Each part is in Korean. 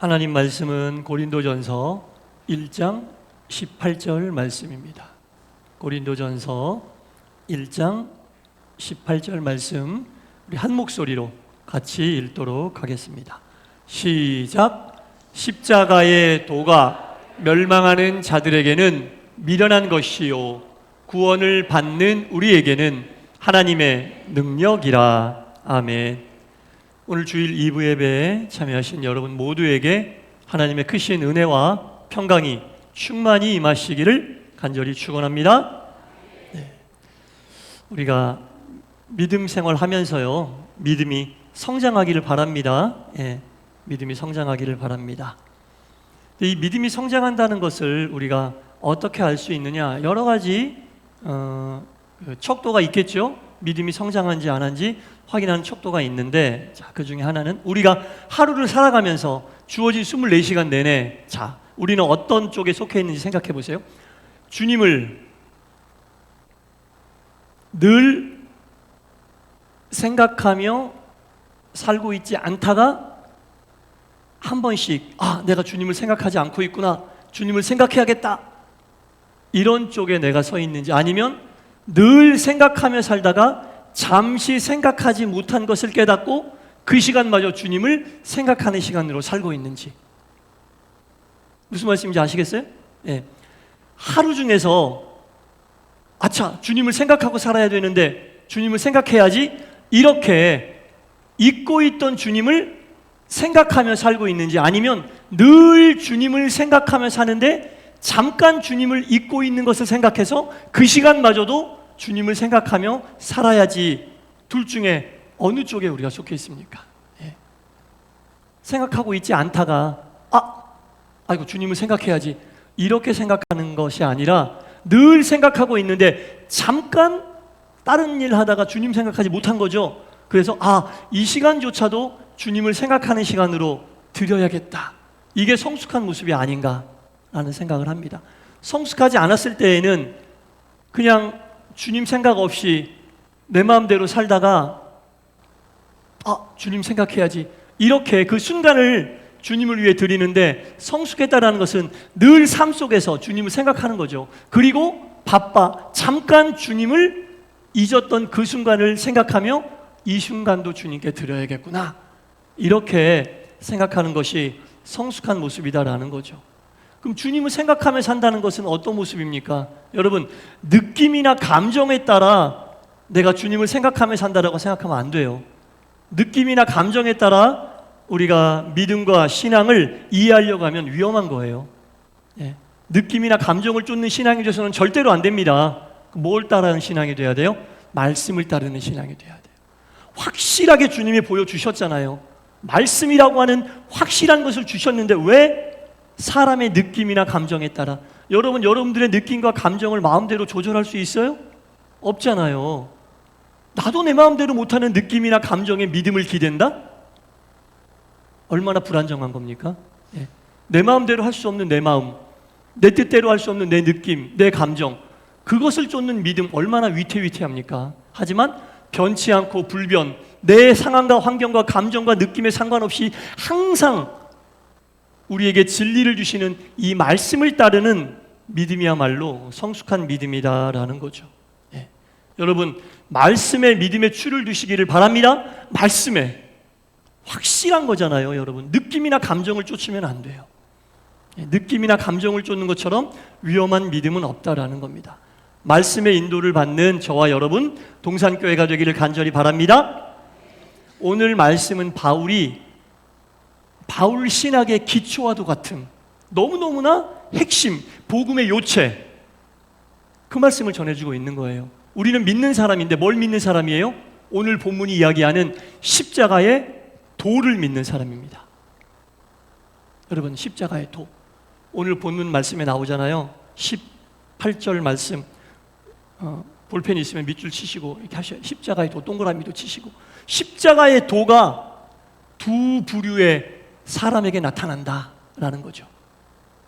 하나님 말씀은 고린도전서 1장 18절 말씀입니다. 고린도전서 1장 18절 말씀 우리 한 목소리로 같이 읽도록 하겠습니다. 시작. 십자가의 도가 멸망하는 자들에게는 미련한 것이요 구원을 받는 우리에게는 하나님의 능력이라. 아멘. 오늘 주일 2부 예배에 참여하신 여러분 모두에게 하나님의 크신 은혜와 평강이 충만히 임하시기를 간절히 축원합니다. 네. 우리가 믿음 생활하면서요, 믿음이 성장하기를 바랍니다. 예, 믿음이 성장하기를 바랍니다. 이 믿음이 성장한다는 것을 우리가 어떻게 알 수 있느냐? 여러 가지 척도가 있겠죠. 믿음이 성장한지 안 한지 확인하는 척도가 있는데, 자, 그 중에 하나는 우리가 하루를 살아가면서 주어진 24시간 내내, 자, 우리는 어떤 쪽에 속해 있는지 생각해 보세요. 주님을 늘 생각하며 살고 있지 않다가 한 번씩, 내가 주님을 생각하지 않고 있구나, 주님을 생각해야겠다, 이런 쪽에 내가 서 있는지, 아니면 늘 생각하며 살다가 잠시 생각하지 못한 것을 깨닫고 그 시간마저 주님을 생각하는 시간으로 살고 있는지. 무슨 말씀인지 아시겠어요? 예. 하루 중에서 주님을 생각하고 살아야 되는데 주님을 생각해야지, 이렇게 잊고 있던 주님을 생각하며 살고 있는지, 아니면 늘 주님을 생각하며 사는데 잠깐 주님을 잊고 있는 것을 생각해서 그 시간마저도 주님을 생각하며 살아야지, 둘 중에 어느 쪽에 우리가 속해 있습니까? 예. 생각하고 있지 않다가 아이고 주님을 생각해야지, 이렇게 생각하는 것이 아니라 늘 생각하고 있는데 잠깐 다른 일 하다가 주님 생각하지 못한 거죠. 그래서 이 시간조차도 주님을 생각하는 시간으로 드려야겠다, 이게 성숙한 모습이 아닌가라는 생각을 합니다. 성숙하지 않았을 때에는 그냥 주님 생각 없이 내 마음대로 살다가 주님 생각해야지, 이렇게 그 순간을 주님을 위해 드리는데, 성숙했다라는 것은 늘 삶 속에서 주님을 생각하는 거죠. 그리고 잠깐 주님을 잊었던 그 순간을 생각하며 이 순간도 주님께 드려야겠구나, 이렇게 생각하는 것이 성숙한 모습이다라는 거죠. 그럼 주님을 생각하며 산다는 것은 어떤 모습입니까? 여러분, 느낌이나 감정에 따라 내가 주님을 생각하며 산다라고 생각하면 안 돼요. 느낌이나 감정에 따라 우리가 믿음과 신앙을 이해하려고 하면 위험한 거예요. 예. 느낌이나 감정을 쫓는 신앙이 돼서는 절대로 안 됩니다. 뭘 따르는 신앙이 돼야 돼요? 말씀을 따르는 신앙이 돼야 돼요. 확실하게 주님이 보여주셨잖아요. 말씀이라고 하는 확실한 것을 주셨는데 왜 사람의 느낌이나 감정에 따라? 여러분들의 느낌과 감정을 마음대로 조절할 수 있어요? 없잖아요. 나도 내 마음대로 못하는 느낌이나 감정에 믿음을 기댄다? 얼마나 불안정한 겁니까? 예. 내 마음대로 할 수 없는 내 마음, 내 뜻대로 할 수 없는 내 느낌, 내 감정, 그것을 쫓는 믿음 얼마나 위태위태합니까? 하지만 변치 않고 불변, 내 상황과 환경과 감정과 느낌에 상관없이 항상 우리에게 진리를 주시는 이 말씀을 따르는 믿음이야말로 성숙한 믿음이다라는 거죠. 예. 여러분, 말씀에 믿음의 추를 두시기를 바랍니다. 말씀에 확실한 거잖아요. 여러분, 느낌이나 감정을 쫓으면 안 돼요. 예. 느낌이나 감정을 쫓는 것처럼 위험한 믿음은 없다라는 겁니다. 말씀의 인도를 받는 저와 여러분 동산교회가 되기를 간절히 바랍니다. 오늘 말씀은 바울 신학의 기초와도 같은 너무너무나 핵심, 복음의 요체, 그 말씀을 전해주고 있는 거예요. 우리는 믿는 사람인데 뭘 믿는 사람이에요? 오늘 본문이 이야기하는 십자가의 도를 믿는 사람입니다. 여러분, 십자가의 도, 오늘 본문 말씀에 나오잖아요. 18절 말씀, 볼펜이 있으면 밑줄 치시고 이렇게 하셔요. 십자가의 도, 동그라미도 치시고. 십자가의 도가 두 부류의 사람에게 나타난다라는 거죠.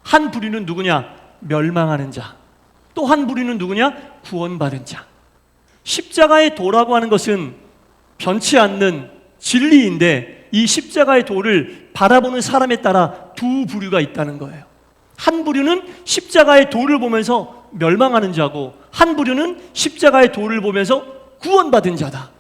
한 부류는 누구냐? 멸망하는 자. 또 한 부류는 누구냐? 구원받은 자. 십자가의 도라고 하는 것은 변치 않는 진리인데 이 십자가의 도를 바라보는 사람에 따라 두 부류가 있다는 거예요. 한 부류는 십자가의 도를 보면서 멸망하는 자고, 한 부류는 십자가의 도를 보면서 구원받은 자다.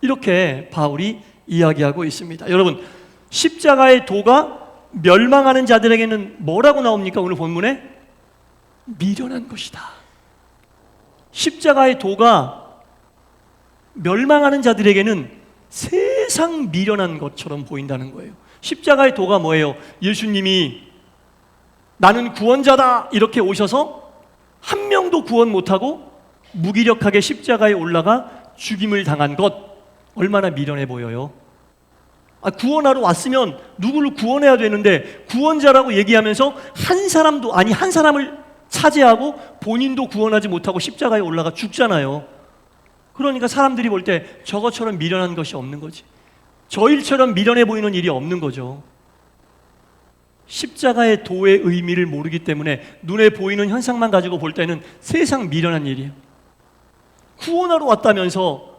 이렇게 바울이 이야기하고 있습니다. 여러분, 십자가의 도가 멸망하는 자들에게는 뭐라고 나옵니까? 오늘 본문에 미련한 것이다. 십자가의 도가 멸망하는 자들에게는 세상 미련한 것처럼 보인다는 거예요. 십자가의 도가 뭐예요? 예수님이 나는 구원자다 이렇게 오셔서 한 명도 구원 못하고 무기력하게 십자가에 올라가 죽임을 당한 것, 얼마나 미련해 보여요. 구원하러 왔으면 누구를 구원해야 되는데 구원자라고 얘기하면서 한 사람도, 아니 한 사람을 차지하고 본인도 구원하지 못하고 십자가에 올라가 죽잖아요. 그러니까 사람들이 볼 때 저것처럼 미련한 것이 없는 거지. 저 일처럼 미련해 보이는 일이 없는 거죠. 십자가의 도의 의미를 모르기 때문에 눈에 보이는 현상만 가지고 볼 때는 세상 미련한 일이에요. 구원하러 왔다면서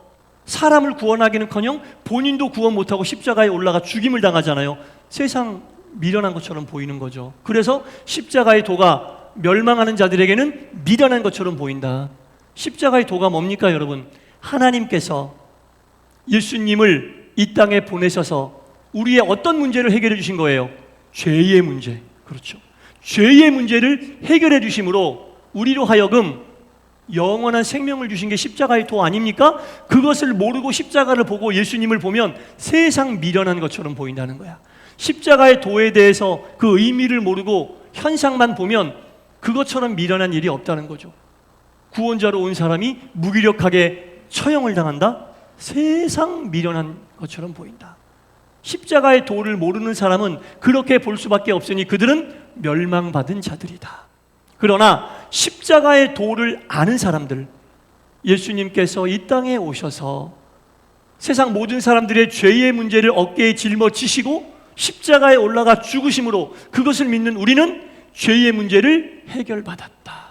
사람을 구원하기는커녕 본인도 구원 못하고 십자가에 올라가 죽임을 당하잖아요. 세상 미련한 것처럼 보이는 거죠. 그래서 십자가의 도가 멸망하는 자들에게는 미련한 것처럼 보인다. 십자가의 도가 뭡니까, 여러분? 하나님께서 예수님을 이 땅에 보내셔서 우리의 어떤 문제를 해결해 주신 거예요? 죄의 문제. 그렇죠. 죄의 문제를 해결해 주심으로 우리로 하여금 영원한 생명을 주신 게 십자가의 도 아닙니까? 그것을 모르고 십자가를 보고 예수님을 보면 세상 미련한 것처럼 보인다는 거야. 십자가의 도에 대해서 그 의미를 모르고 현상만 보면 그것처럼 미련한 일이 없다는 거죠. 구원자로 온 사람이 무기력하게 처형을 당한다? 세상 미련한 것처럼 보인다. 십자가의 도를 모르는 사람은 그렇게 볼 수밖에 없으니 그들은 멸망받은 자들이다. 그러나 십자가의 도를 아는 사람들, 예수님께서 이 땅에 오셔서 세상 모든 사람들의 죄의 문제를 어깨에 짊어지시고 십자가에 올라가 죽으심으로 그것을 믿는 우리는 죄의 문제를 해결받았다.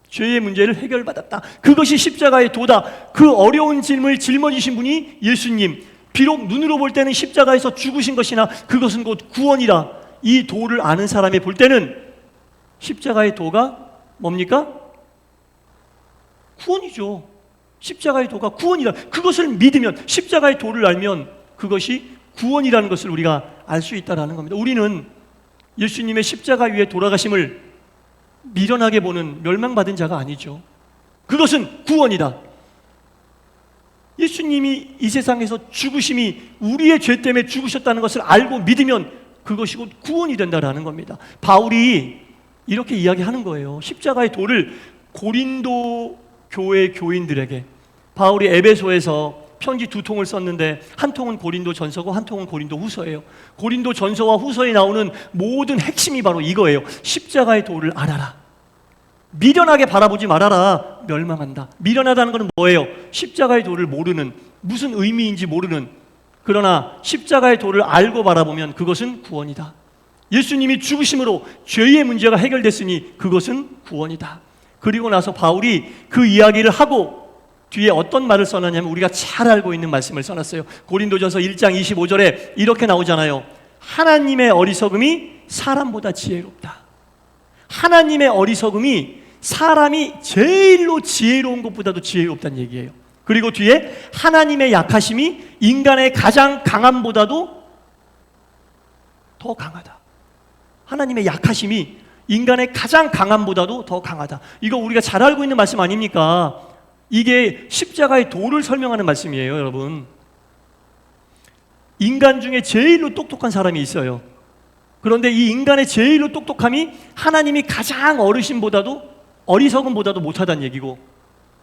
죄의 문제를 해결받았다. 그것이 십자가의 도다. 그 어려운 짐을 짊어지신 분이 예수님. 비록 눈으로 볼 때는 십자가에서 죽으신 것이나 그것은 곧 구원이라. 이 도를 아는 사람이 볼 때는 십자가의 도가 뭡니까? 구원이죠. 십자가의 도가 구원이라. 그것을 믿으면, 십자가의 도를 알면 그것이 구원이라는 것을 우리가 알 수 있다는 겁니다. 우리는 예수님의 십자가 위에 돌아가심을 미련하게 보는 멸망받은 자가 아니죠. 그것은 구원이다. 예수님이 이 세상에서 죽으심이 우리의 죄 때문에 죽으셨다는 것을 알고 믿으면 그것이 곧 구원이 된다는 겁니다. 바울이 이렇게 이야기하는 거예요. 십자가의 도를 고린도 교회 교인들에게. 바울이 에베소에서 편지 두 통을 썼는데 한 통은 고린도 전서고 한 통은 고린도 후서예요. 고린도 전서와 후서에 나오는 모든 핵심이 바로 이거예요. 십자가의 도를 알아라. 미련하게 바라보지 말아라. 멸망한다. 미련하다는 것은 뭐예요? 십자가의 도를 모르는, 무슨 의미인지 모르는. 그러나 십자가의 도를 알고 바라보면 그것은 구원이다. 예수님이 죽으심으로 죄의 문제가 해결됐으니 그것은 구원이다. 그리고 나서 바울이 그 이야기를 하고 뒤에 어떤 말을 써놨냐면 우리가 잘 알고 있는 말씀을 써놨어요. 고린도전서 1장 25절에 이렇게 나오잖아요. 하나님의 어리석음이 사람보다 지혜롭다. 하나님의 어리석음이 사람이 제일로 지혜로운 것보다도 지혜롭다는 얘기예요. 그리고 뒤에 하나님의 약하심이 인간의 가장 강함보다도 더 강하다. 하나님의 약하심이 인간의 가장 강함보다도 더 강하다. 이거 우리가 잘 알고 있는 말씀 아닙니까? 이게 십자가의 도를 설명하는 말씀이에요, 여러분. 인간 중에 제일로 똑똑한 사람이 있어요. 그런데 이 인간의 제일로 똑똑함이 하나님이 가장 어리석음보다도 못하다는 얘기고,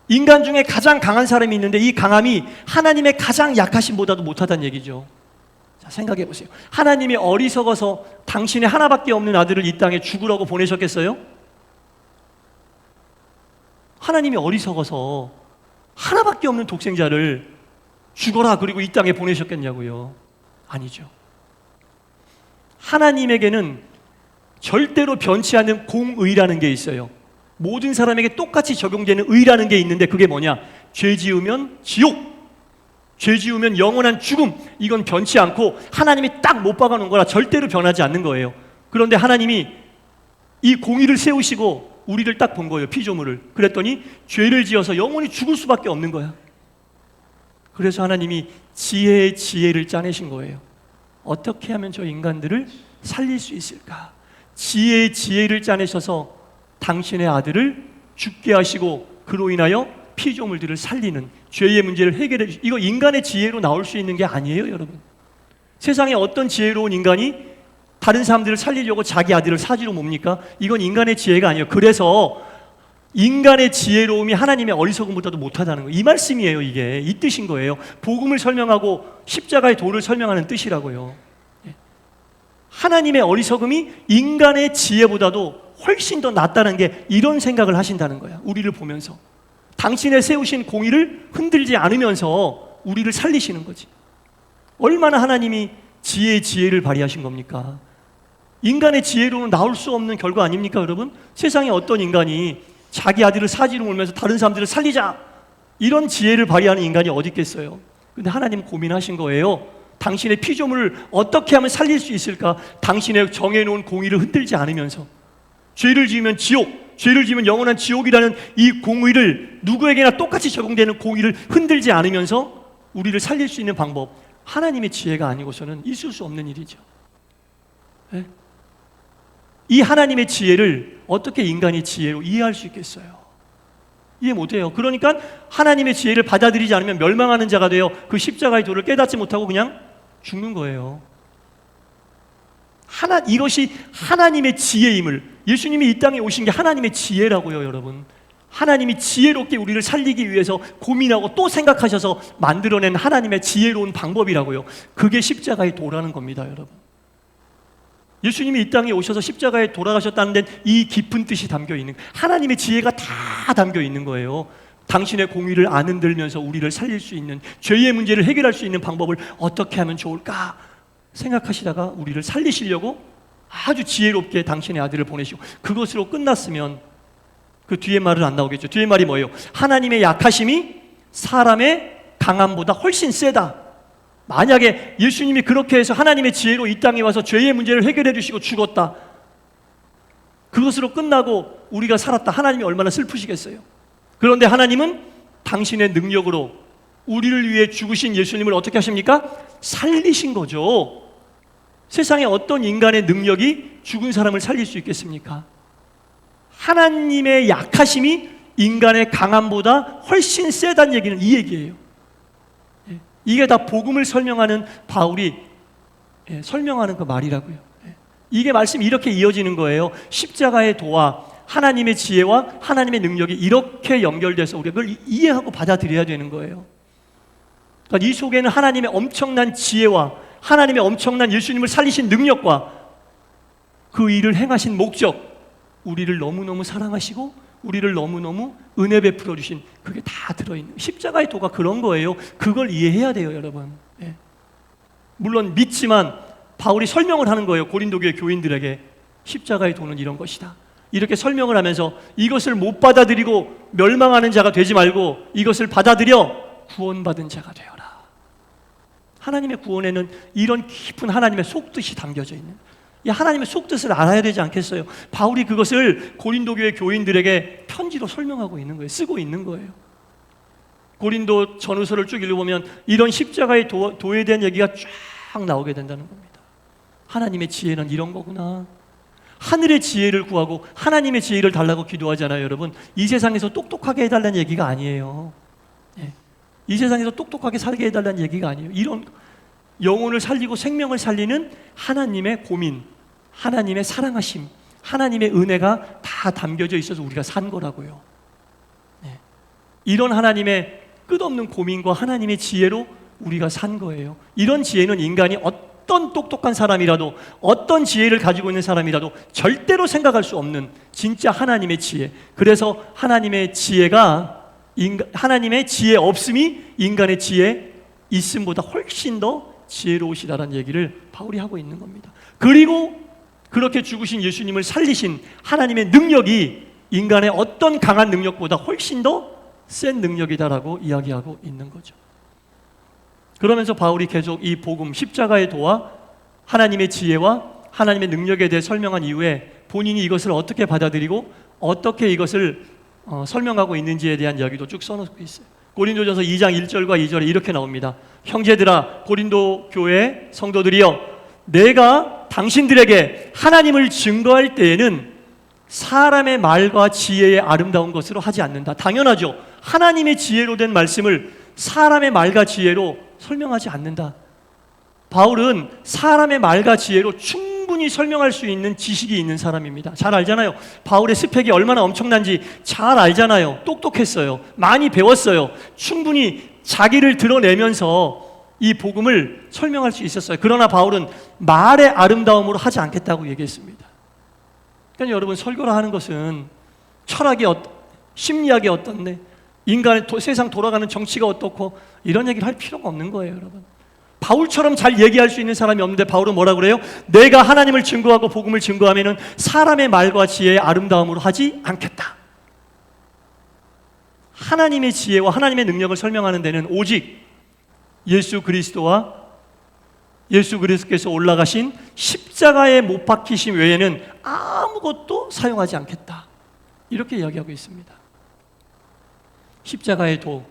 인간 중에 가장 강한 사람이 있는데 이 강함이 하나님의 가장 약하심보다도 못하다는 얘기죠. 자, 생각해 보세요. 하나님이 어리석어서 당신의 하나밖에 없는 아들을 이 땅에 죽으라고 보내셨겠어요? 하나님이 어리석어서 하나밖에 없는 독생자를 죽어라 그리고 이 땅에 보내셨겠냐고요? 아니죠. 하나님에게는 절대로 변치 않는 공의라는 게 있어요. 모든 사람에게 똑같이 적용되는 의라는 게 있는데 그게 뭐냐? 죄 지으면 지옥, 죄 지으면 영원한 죽음, 이건 변치 않고 하나님이 딱 못 박아놓은 거라 절대로 변하지 않는 거예요. 그런데 하나님이 이 공의를 세우시고 우리를 딱 본 거예요. 피조물을. 그랬더니 죄를 지어서 영원히 죽을 수밖에 없는 거야. 그래서 하나님이 지혜의 지혜를 짜내신 거예요. 어떻게 하면 저 인간들을 살릴 수 있을까? 지혜의 지혜를 짜내셔서 당신의 아들을 죽게 하시고 그로 인하여 피조물들을 살리는 죄의 문제를 해결해 주시고, 이거 인간의 지혜로 나올 수 있는 게 아니에요, 여러분. 세상에 어떤 지혜로운 인간이 다른 사람들을 살리려고 자기 아들을 사지로 뭡니까? 이건 인간의 지혜가 아니에요. 그래서 인간의 지혜로움이 하나님의 어리석음보다도 못하다는 거예요. 이 말씀이에요. 이게 이 뜻인 거예요. 복음을 설명하고 십자가의 도를 설명하는 뜻이라고요. 하나님의 어리석음이 인간의 지혜보다도 훨씬 더 낫다는 게 이런 생각을 하신다는 거야. 우리를 보면서 당신의 세우신 공의를 흔들지 않으면서 우리를 살리시는 거지. 얼마나 하나님이 지혜를 발휘하신 겁니까? 인간의 지혜로는 나올 수 없는 결과 아닙니까, 여러분? 세상에 어떤 인간이 자기 아들을 사지로 몰면서 다른 사람들을 살리자, 이런 지혜를 발휘하는 인간이 어디 있겠어요? 근데 하나님 고민하신 거예요. 당신의 피조물을 어떻게 하면 살릴 수 있을까? 당신의 정해놓은 공의를 흔들지 않으면서. 죄를 지으면 지옥, 죄를 지으면 영원한 지옥이라는 이 공의를, 누구에게나 똑같이 적용되는 공의를 흔들지 않으면서 우리를 살릴 수 있는 방법, 하나님의 지혜가 아니고서는 있을 수 없는 일이죠. 네? 이 하나님의 지혜를 어떻게 인간의 지혜로 이해할 수 있겠어요? 이해 못해요. 그러니까 하나님의 지혜를 받아들이지 않으면 멸망하는 자가 되어 그 십자가의 도를 깨닫지 못하고 그냥 죽는 거예요. 이것이 하나님의 지혜임을, 예수님이 이 땅에 오신 게 하나님의 지혜라고요, 여러분. 하나님이 지혜롭게 우리를 살리기 위해서 고민하고 또 생각하셔서 만들어낸 하나님의 지혜로운 방법이라고요. 그게 십자가의 도라는 겁니다, 여러분. 예수님이 이 땅에 오셔서 십자가에 돌아가셨다는 데는 이 깊은 뜻이 담겨 있는, 하나님의 지혜가 다 담겨 있는 거예요. 당신의 공의를 안 흔들면서 우리를 살릴 수 있는, 죄의 문제를 해결할 수 있는 방법을 어떻게 하면 좋을까 생각하시다가 우리를 살리시려고 아주 지혜롭게 당신의 아들을 보내시고, 그것으로 끝났으면 그 뒤에 말은 안 나오겠죠. 뒤에 말이 뭐예요? 하나님의 약하심이 사람의 강함보다 훨씬 세다. 만약에 예수님이 그렇게 해서 하나님의 지혜로 이 땅에 와서 죄의 문제를 해결해 주시고 죽었다, 그것으로 끝나고 우리가 살았다, 하나님이 얼마나 슬프시겠어요. 그런데 하나님은 당신의 능력으로 우리를 위해 죽으신 예수님을 어떻게 하십니까? 살리신 거죠. 세상에 어떤 인간의 능력이 죽은 사람을 살릴 수 있겠습니까? 하나님의 약하심이 인간의 강함보다 훨씬 세다는 얘기는 이 얘기예요. 이게 다 복음을 설명하는 바울이 설명하는 그 말이라고요. 이게 말씀이 이렇게 이어지는 거예요. 십자가의 도와 하나님의 지혜와 하나님의 능력이 이렇게 연결돼서 우리가 그걸 이해하고 받아들여야 되는 거예요. 그러니까 이 속에는 하나님의 엄청난 지혜와 하나님의 엄청난 예수님을 살리신 능력과 그 일을 행하신 목적, 우리를 너무너무 사랑하시고 우리를 너무너무 은혜 베풀어 주신, 그게 다 들어있는, 십자가의 도가 그런 거예요. 그걸 이해해야 돼요, 여러분. 물론 믿지만 바울이 설명을 하는 거예요. 고린도 교회 교인들에게 십자가의 도는 이런 것이다. 이렇게 설명을 하면서 이것을 못 받아들이고 멸망하는 자가 되지 말고 이것을 받아들여 구원받은 자가 되어라. 하나님의 구원에는 이런 깊은 하나님의 속뜻이 담겨져 있는, 이 하나님의 속뜻을 알아야 되지 않겠어요? 바울이 그것을 고린도 교회 교인들에게 편지로 설명하고 있는 거예요. 쓰고 있는 거예요. 고린도 전후서를 쭉 읽어보면 이런 십자가의 도에 대한 얘기가 쫙 나오게 된다는 겁니다. 하나님의 지혜는 이런 거구나. 하늘의 지혜를 구하고 하나님의 지혜를 달라고 기도하잖아요, 여러분. 이 세상에서 똑똑하게 해달라는 얘기가 아니에요. 이 세상에서 똑똑하게 살게 해달라는 얘기가 아니에요. 이런 영혼을 살리고 생명을 살리는 하나님의 고민, 하나님의 사랑하심, 하나님의 은혜가 다 담겨져 있어서 우리가 산 거라고요. 이런 하나님의 끝없는 고민과 하나님의 지혜로 우리가 산 거예요. 이런 지혜는 인간이 어떤 똑똑한 사람이라도, 어떤 지혜를 가지고 있는 사람이라도 절대로 생각할 수 없는 진짜 하나님의 지혜. 그래서 하나님의 지혜가, 하나님의 지혜 없음이 인간의 지혜 있음보다 훨씬 더 지혜로우시다라는 얘기를 바울이 하고 있는 겁니다. 그리고 그렇게 죽으신 예수님을 살리신 하나님의 능력이 인간의 어떤 강한 능력보다 훨씬 더 센 능력이다라고 이야기하고 있는 거죠. 그러면서 바울이 계속 이 복음, 십자가의 도와 하나님의 지혜와 하나님의 능력에 대해 설명한 이후에 본인이 이것을 어떻게 받아들이고 어떻게 이것을 설명하고 있는지에 대한 이야기도 쭉 써놓고 있어요. 고린도전서 2장 1절과 2절에 이렇게 나옵니다. 형제들아, 고린도 교회 성도들이여, 내가 당신들에게 하나님을 증거할 때에는 사람의 말과 지혜의 아름다운 것으로 하지 않는다. 당연하죠. 하나님의 지혜로 된 말씀을 사람의 말과 지혜로 설명하지 않는다. 바울은 사람의 말과 지혜로 충분히 설명할 수 있는 지식이 있는 사람입니다. 잘 알잖아요. 바울의 스펙이 얼마나 엄청난지 잘 알잖아요. 똑똑했어요. 많이 배웠어요. 충분히 자기를 드러내면서 이 복음을 설명할 수 있었어요. 그러나 바울은 말의 아름다움으로 하지 않겠다고 얘기했습니다. 그러니까 여러분, 설교를 하는 것은 철학이 심리학이 어떻네, 인간의 세상 돌아가는 정치가 어떻고 이런 얘기를 할 필요가 없는 거예요, 여러분. 바울처럼 잘 얘기할 수 있는 사람이 없는데 바울은 뭐라 그래요? 내가 하나님을 증거하고 복음을 증거하면은 사람의 말과 지혜의 아름다움으로 하지 않겠다. 하나님의 지혜와 하나님의 능력을 설명하는 데는 오직 예수 그리스도와 예수 그리스도께서 올라가신 십자가에 못 박히심 외에는 아무것도 사용하지 않겠다. 이렇게 이야기하고 있습니다. 십자가의 도,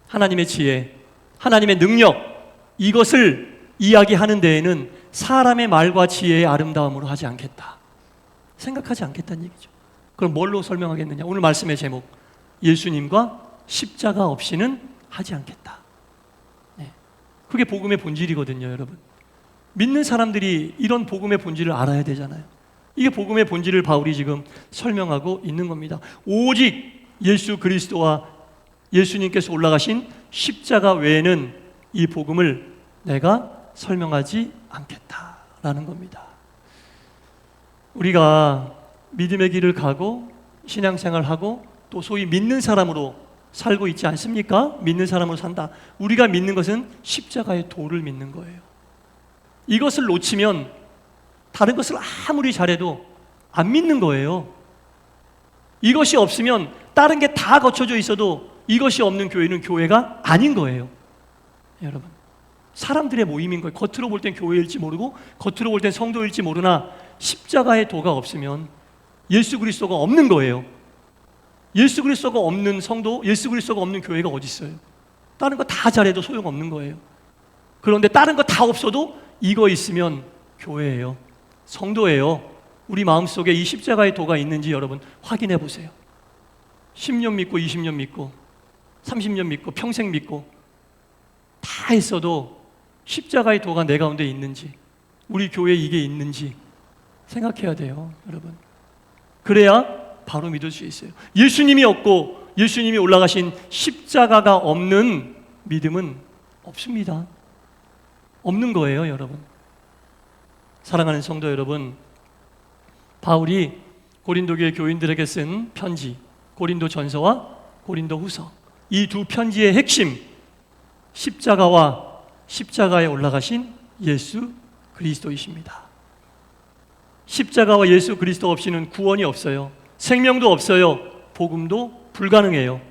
하나님의 지혜, 하나님의 능력, 이것을 이야기하는 데에는 사람의 말과 지혜의 아름다움으로 하지 않겠다. 생각하지 않겠다는 얘기죠. 그럼 뭘로 설명하겠느냐? 오늘 말씀의 제목, 예수님과 십자가 없이는 하지 않겠다. 네. 그게 복음의 본질이거든요, 여러분. 믿는 사람들이 이런 복음의 본질을 알아야 되잖아요. 이게 복음의 본질을 바울이 지금 설명하고 있는 겁니다. 오직 예수 그리스도와 예수님께서 올라가신 십자가 외에는 이 복음을 내가 설명하지 않겠다라는 겁니다. 우리가 믿음의 길을 가고 신앙생활하고 또 소위 믿는 사람으로 살고 있지 않습니까? 믿는 사람으로 산다. 우리가 믿는 것은 십자가의 도를 믿는 거예요. 이것을 놓치면 다른 것을 아무리 잘해도 안 믿는 거예요. 이것이 없으면 다른 게 다 갖춰져 있어도 이것이 없는 교회는 교회가 아닌 거예요. 여러분, 사람들의 모임인 거예요. 겉으로 볼 땐 교회일지 모르고 겉으로 볼 땐 성도일지 모르나 십자가의 도가 없으면 예수 그리스도가 없는 거예요. 예수 그리스도가 없는 성도, 예수 그리스도가 없는 교회가 어디 있어요? 다른 거 다 잘해도 소용없는 거예요. 그런데 다른 거 다 없어도 이거 있으면 교회예요. 성도예요. 우리 마음속에 이 십자가의 도가 있는지 여러분 확인해 보세요. 10년 믿고 20년 믿고 30년 믿고 평생 믿고 다 있어도 십자가의 도가 내 가운데 있는지, 우리 교회에 이게 있는지 생각해야 돼요, 여러분. 그래야 바로 믿을 수 있어요. 예수님이 없고 예수님이 올라가신 십자가가 없는 믿음은 없습니다. 없는 거예요, 여러분. 사랑하는 성도 여러분, 바울이 고린도 교회 교인들에게 쓴 편지, 고린도 전서와 고린도 후서, 이 두 편지의 핵심, 십자가와 십자가에 올라가신 예수 그리스도이십니다. 십자가와 예수 그리스도 없이는 구원이 없어요. 생명도 없어요. 복음도 불가능해요.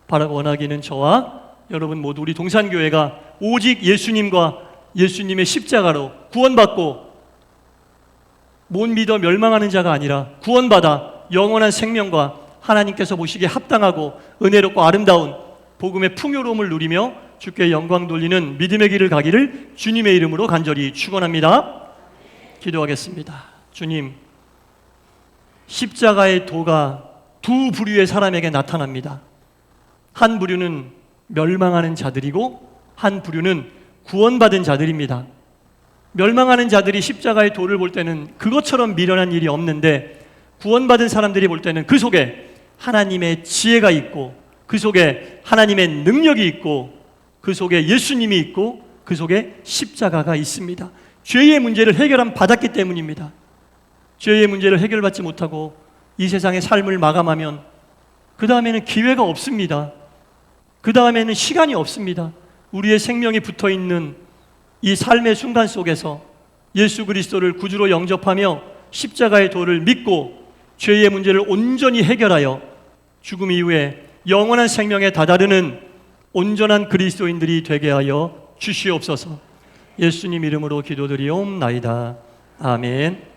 바라고 원하기는 저와 여러분 모두 우리 동산교회가 오직 예수님과 예수님의 십자가로 구원받고 못 믿어 멸망하는 자가 아니라 구원받아 영원한 생명과 하나님께서 보시기에 합당하고 은혜롭고 아름다운 복음의 풍요로움을 누리며 주께 영광 돌리는 믿음의 길을 가기를 주님의 이름으로 간절히 축원합니다. 기도하겠습니다. 주님, 십자가의 도가 두 부류의 사람에게 나타납니다. 한 부류는 멸망하는 자들이고 한 부류는 구원받은 자들입니다. 멸망하는 자들이 십자가의 도를 볼 때는 그것처럼 미련한 일이 없는데, 구원받은 사람들이 볼 때는 그 속에 하나님의 지혜가 있고 그 속에 하나님의 능력이 있고 그 속에 예수님이 있고 그 속에 십자가가 있습니다. 죄의 문제를 받았기 때문입니다. 죄의 문제를 해결받지 못하고 이 세상의 삶을 마감하면 그 다음에는 기회가 없습니다. 그 다음에는 시간이 없습니다. 우리의 생명이 붙어있는 이 삶의 순간 속에서 예수 그리스도를 구주로 영접하며 십자가의 도를 믿고 죄의 문제를 온전히 해결하여 죽음 이후에 영원한 생명에 다다르는 온전한 그리스도인들이 되게 하여 주시옵소서. 예수님 이름으로 기도드리옵나이다. 아멘.